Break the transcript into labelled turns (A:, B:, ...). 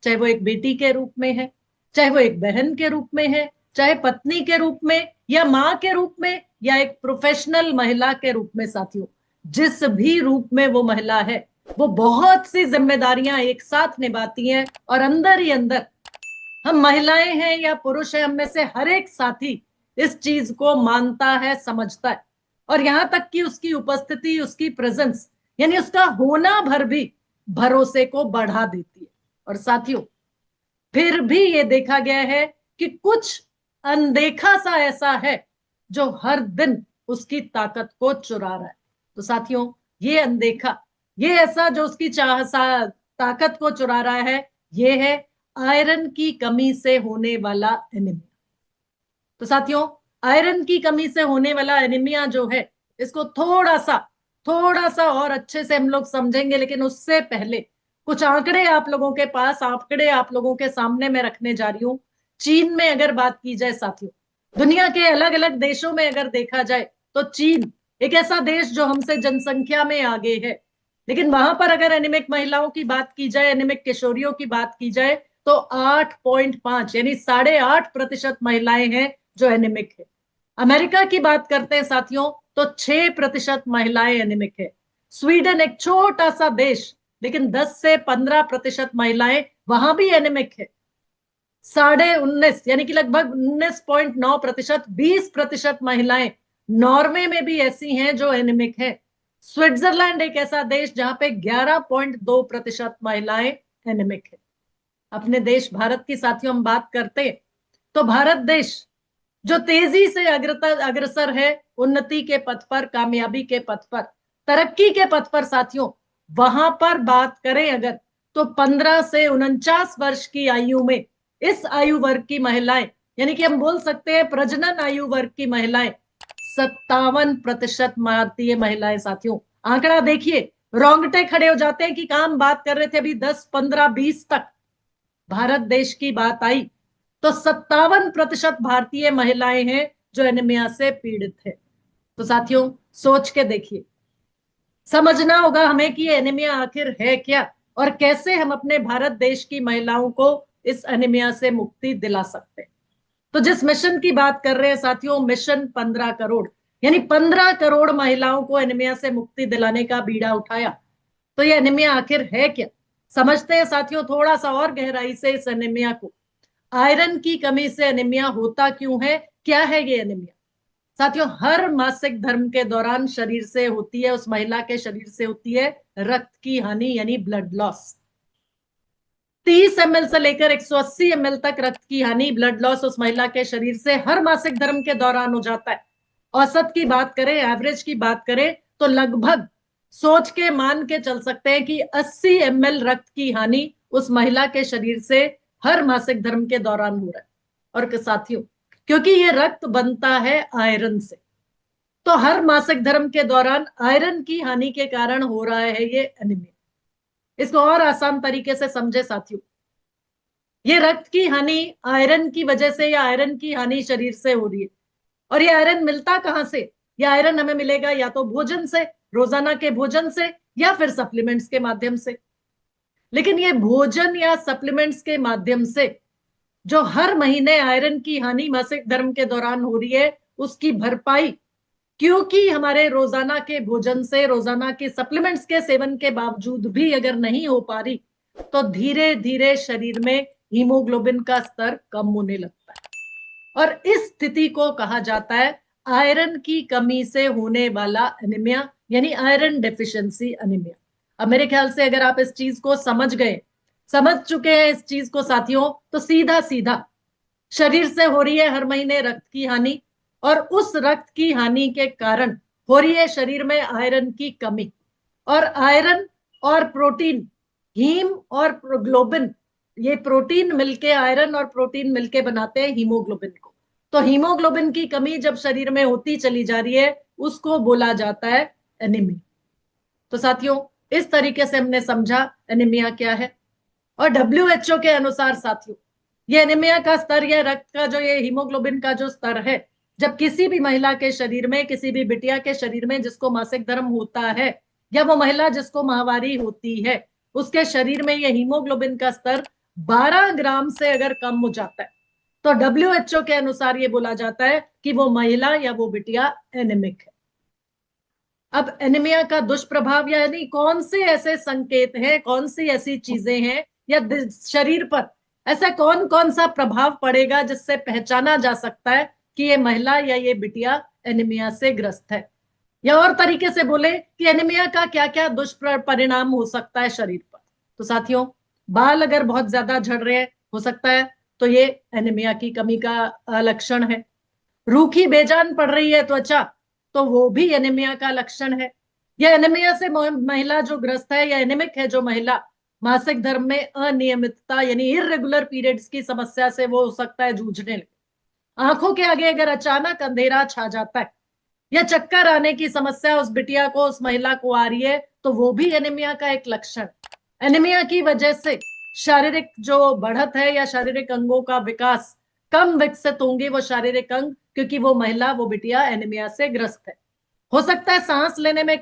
A: चाहे वो एक बेटी के रूप में है, चाहे वो एक बहन के रूप में है, चाहे पत्नी के रूप में या माँ के रूप में या एक प्रोफेशनल महिला के रूप में। साथियों, जिस भी रूप में वो महिला है, वो बहुत सी जिम्मेदारियां एक साथ निभाती हैं, और अंदर ही अंदर हम महिलाएं हैं या पुरुष हैं, हम में से हर एक साथी इस चीज को मानता है, समझता है, और यहां तक कि उसकी उपस्थिति, उसकी प्रेजेंस, यानी उसका होना भर भी भरोसे को बढ़ा देती है। और साथियों, फिर भी ये देखा गया है कि कुछ अनदेखा सा ऐसा है जो हर दिन उसकी ताकत को चुरा रहा है। तो साथियों, ये अनदेखा, ये ऐसा जो उसकी ताकत को चुरा रहा है, ये है आयरन की कमी से होने वाला एनीमिया। तो साथियों, आयरन की कमी से होने वाला एनीमिया जो है, इसको थोड़ा सा और अच्छे से हम लोग समझेंगे, लेकिन उससे पहले कुछ आंकड़े आप लोगों के पास, आंकड़े आप लोगों के सामने मैं रखने जा रही हूं। चीन में अगर बात की जाए साथियों, दुनिया के अलग अलग देशों में अगर देखा जाए, तो चीन एक ऐसा देश जो हमसे जनसंख्या में आगे है, लेकिन वहां पर अगर एनीमिक महिलाओं की बात की जाए, एनीमिक किशोरियों की बात की जाए, तो 8.5 यानी 8.5% महिलाएं हैं जो एनीमिक है। अमेरिका की बात करते हैं साथियों, तो 6% महिलाएं एनीमिक है। स्वीडन एक छोटा सा देश, लेकिन 10 से 15% महिलाएं वहां भी एनीमिक है। 19.5 यानी कि लगभग 19.9%, 20% महिलाएं नॉर्वे में भी ऐसी हैं जो एनीमिक है। स्विट्जरलैंड एक ऐसा देश जहां पे 11.2% महिलाएं एनीमिक है। अपने देश भारत की साथियों हम बात करते, तो भारत देश जो तेजी से अग्रसर है उन्नति के पथ पर, कामयाबी के पथ पर, तरक्की के पथ पर साथियों, वहां पर बात करें अगर, तो 15 से 49 वर्ष की आयु में इस आयु वर्ग की महिलाएं, यानी कि हम बोल सकते हैं प्रजनन आयु वर्ग की महिलाएं 57% भारतीय महिलाएं। साथियों, आंकड़ा देखिए, रोंगटे खड़े हो जाते हैं कि काम बात कर रहे थे अभी 10, 15, 20 तक, भारत देश की बात आई तो 57% भारतीय महिलाएं हैं जो एनीमिया से पीड़ित है। तो साथियों, सोच के देखिए, समझना होगा हमें कि एनीमिया आखिर है क्या, और कैसे हम अपने भारत देश की महिलाओं को इस एनीमिया से मुक्ति दिला सकते हैं। तो जिस मिशन की बात कर रहे हैं साथियों, मिशन 15 करोड़, यानी 15 करोड़ महिलाओं को एनीमिया से मुक्ति दिलाने का बीड़ा उठाया। तो ये एनीमिया आखिर है क्या, समझते हैं साथियों थोड़ा सा और गहराई से इस एनीमिया को। आयरन की कमी से एनीमिया होता क्यों है, क्या है ये एनीमिया? साथियों, हर मासिक धर्म के दौरान शरीर से होती है, उस महिला के शरीर से होती है रक्त की हानि, यानी ब्लड लॉस। 30 ml से लेकर 180 ml तक रक्त की हानि, ब्लड लॉस उस महिला के शरीर से हर मासिक धर्म के दौरान हो जाता है। औसत की बात करें, एवरेज की बात करें, तो लगभग सोच के मान के चल सकते हैं कि 80 ml रक्त की हानि उस महिला के शरीर से हर मासिक धर्म के दौरान हो रहा है। और साथियों, क्योंकि ये रक्त बनता है आयरन से, तो हर मासिक धर्म के दौरान आयरन की हानि के कारण हो रहा है ये एनीमिया। इसको और आसान तरीके से समझे साथियों, ये रक्त की हानि आयरन की वजह से या आयरन की हानि शरीर से हो रही है। और ये आयरन मिलता कहां से? ये आयरन हमें मिलेगा या तो भोजन से, रोजाना के भोजन से, या फिर सप्लीमेंट्स के माध्यम से। लेकिन ये भोजन या सप्लीमेंट्स के माध्यम से जो हर महीने आयरन की हानि मासिक धर्म के दौरान हो रही है, उसकी भरपाई क्योंकि हमारे रोजाना के भोजन से, रोजाना के सप्लीमेंट्स के सेवन के बावजूद भी अगर नहीं हो पा रही, तो धीरे धीरे शरीर में हीमोग्लोबिन का स्तर कम होने लगता है, और इस स्थिति को कहा जाता है आयरन की कमी से होने वाला एनीमिया, यानी आयरन डेफिशिएंसी एनीमिया। अब मेरे ख्याल से अगर आप इस चीज को समझ गए, समझ चुके हैं इस चीज को साथियों, तो सीधा सीधा शरीर से हो रही है हर महीने रक्त की हानि, और उस रक्त की हानि के कारण हो रही है शरीर में आयरन की कमी। और आयरन और प्रोटीन, हीम और ग्लोबिन, ये प्रोटीन मिलके, आयरन और प्रोटीन मिलके बनाते हैं हीमोग्लोबिन को। तो हीमोग्लोबिन की कमी जब शरीर में होती चली जा रही है, उसको बोला जाता है एनीमिया। तो साथियों, इस तरीके से हमने समझा एनीमिया क्या है। और WHO के अनुसार साथियों, ये एनीमिया का स्तर, या रक्त का जो, ये हीमोग्लोबिन का जो स्तर है, जब किसी भी महिला के शरीर में, किसी भी बिटिया के शरीर में जिसको मासिक धर्म होता है, या वो महिला जिसको माहवारी होती है, उसके शरीर में ये हीमोग्लोबिन का स्तर 12 ग्राम से अगर कम हो जाता है तो WHO के अनुसार ये बोला जाता है कि वो महिला या वो बिटिया एनीमिक है। अब एनीमिया का दुष्प्रभाव यानी कौन से ऐसे संकेत हैं, कौन सी ऐसी चीजें हैं या शरीर पर ऐसा कौन कौन सा प्रभाव पड़ेगा जिससे पहचाना जा सकता है कि ये महिला या ये बिटिया एनीमिया से ग्रस्त है। या और तरीके से बोले कि एनीमिया का क्या क्या दुष्परिणाम हो सकता है शरीर पर। तो साथियों, बाल अगर बहुत ज्यादा झड़ रहे हैं हो सकता है तो ये एनीमिया की कमी का लक्षण है। रूखी बेजान पड़ रही है त्वचा तो वो भी एनीमिया का लक्षण है। या एनीमिया से महिला जो ग्रस्त है या एनीमिक है जो महिला, मासिक धर्म में अनियमितता यानी इरेगुलर पीरियड्स की समस्या से वो हो सकता है जूझने लगे। आंखों के आगे अगर अचानक अंधेरा छा जाता है या चक्कर आने की समस्या उस बिटिया को, उस महिला को आ रही है तो वो भी एनीमिया का एक लक्षण। एनीमिया की वजह से शारीरिक जो बढ़त है या शारीरिक अंगों का विकास कम विकसित होंगे वो शारीरिक अंग, क्योंकि वो महिला, वो बिटिया एनीमिया से ग्रस्त है। हो सकता है सांस लेने में